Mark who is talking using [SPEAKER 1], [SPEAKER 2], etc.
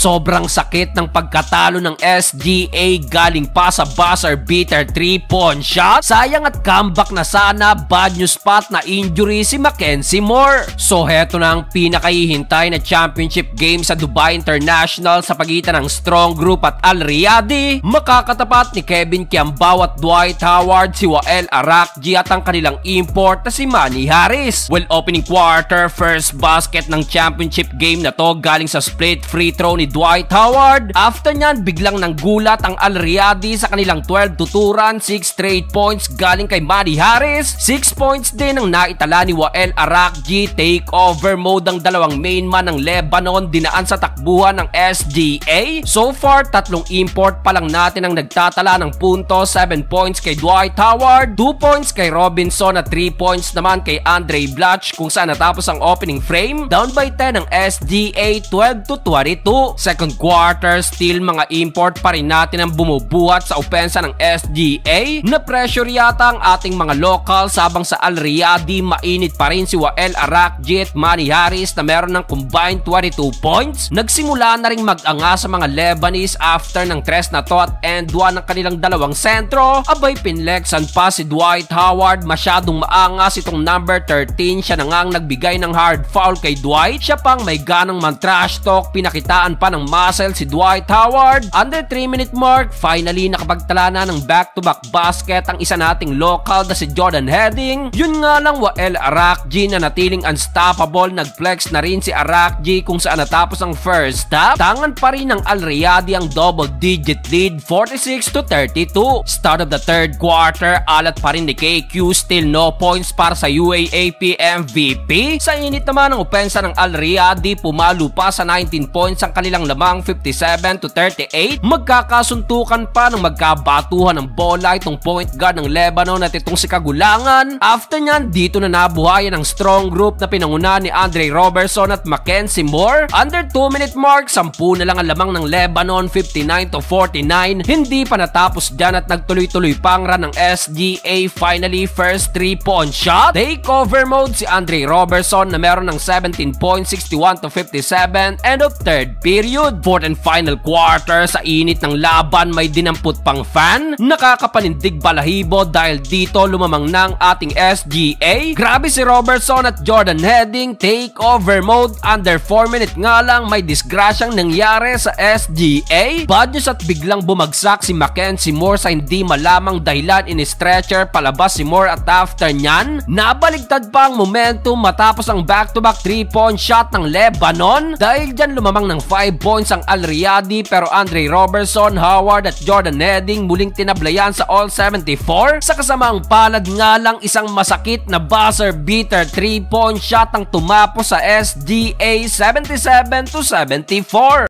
[SPEAKER 1] Sobrang sakit ng pagkatalo ng SGA galing pa sa buzzer beater 3-point shot. Sayang at comeback na sana, bad news pa na injury si Mackenzie Moore. So heto na ang pinakahihintay na championship game sa Dubai International sa pagitan ng Strong Group at Al Riyadi. Makakatapat ni Kevin Kiambao at Dwight Howard si Wael Arakji at ang kanilang import na si Manny Harris. Well, opening quarter, first basket ng championship game na to galing sa split free throw ni Dwight Howard. After nyan, biglang nanggulat ang Al Riyadi sa kanilang 12-2 run, 6 straight points galing kay Manny Harris. 6 points din ang naitala ni Wael Arakji. Takeover mode ang dalawang main man ng Lebanon, dinaan sa takbuhan ng SGA. So far, 3 import pa lang natin ang nagtatala ng punto. 7 points kay Dwight Howard, 2 points kay Robinson at 3 points naman kay Andre Blatch kung saan natapos ang opening frame. Down by 10 ang SGA, 12-22. Second quarter, still mga import pa rin natin ang bumubuhat sa opensa ng SGA. Na-pressure yata ang ating mga locals habang sa Al Riyadi mainit pa rin si Wael Arakji at Manny Harris na meron ng combined 22 points. Nagsimula na rin mag-anga sa mga Lebanese after ng tres na to at end 1 ng kanilang dalawang sentro. Abay pinlexan pa si Dwight Howard, masyadong maangas itong number 13. Siya na ngang nagbigay ng hard foul kay Dwight. Siya pang may ganang man-trash talk, pinakitaan pa ng muscle si Dwight Howard. Under 3-minute mark, finally nakapagtala na ng back-to-back basket ang isa nating local na si Jordan Heading. Yun nga lang, Wael Arakji na natiling unstoppable. Nag-flex na rin si Arakji kung saan natapos ang first half. Tangan pa rin ng Al Riyadi ang double-digit lead, 46-32. Start of the third quarter, alat pa rin ni KQ, still no points para sa UAAP MVP. Sa init naman ng opensa ng Al Riyadi, pumalo pa sa 19 points ang kanilang lamang, 57-38. Magkakasuntukan pa ng magkabatuhan ng bola itong point guard ng Lebanon at itong si Kagulangan. After nyan, dito na nabuhayan ang strong group na pinanguna ni Andre Robertson at Mackenzie Moore. Under 2-minute mark, 10 na lang ang lamang ng Lebanon, 59-49. Hindi pa natapos dyan at nagtuloy-tuloy pang run ng SGA. Finally, first 3-point shot. Takeover mode si Andre Robertson na meron ng 17 points, 61-57. End of third period. Fourth and final quarter, sa init ng laban may dinampot pang fan. Nakakapanindig balahibo dahil dito lumamang ng ating SGA. Grabe si Robertson at Jordan Heading. Takeover mode. Under 4 minute nga lang may disgrasyang nangyari sa SGA. Bad news at biglang bumagsak si Mackenzie Moore sa hindi malamang dahilan. In-stretcher palabas si Moore at after nyan, nabaligtad pa ang momentum matapos ang back-to-back 3-point shot ng Lebanon. Dahil dyan lumamang ng 5 points ang Al Riyadi pero Andre Robertson, Howard at Jordan Heading muling tinablayan sa All-74. Sa kasamaang palad nga lang, isang masakit na buzzer beater 3-point shot ang tumapos sa SGA, 77-74.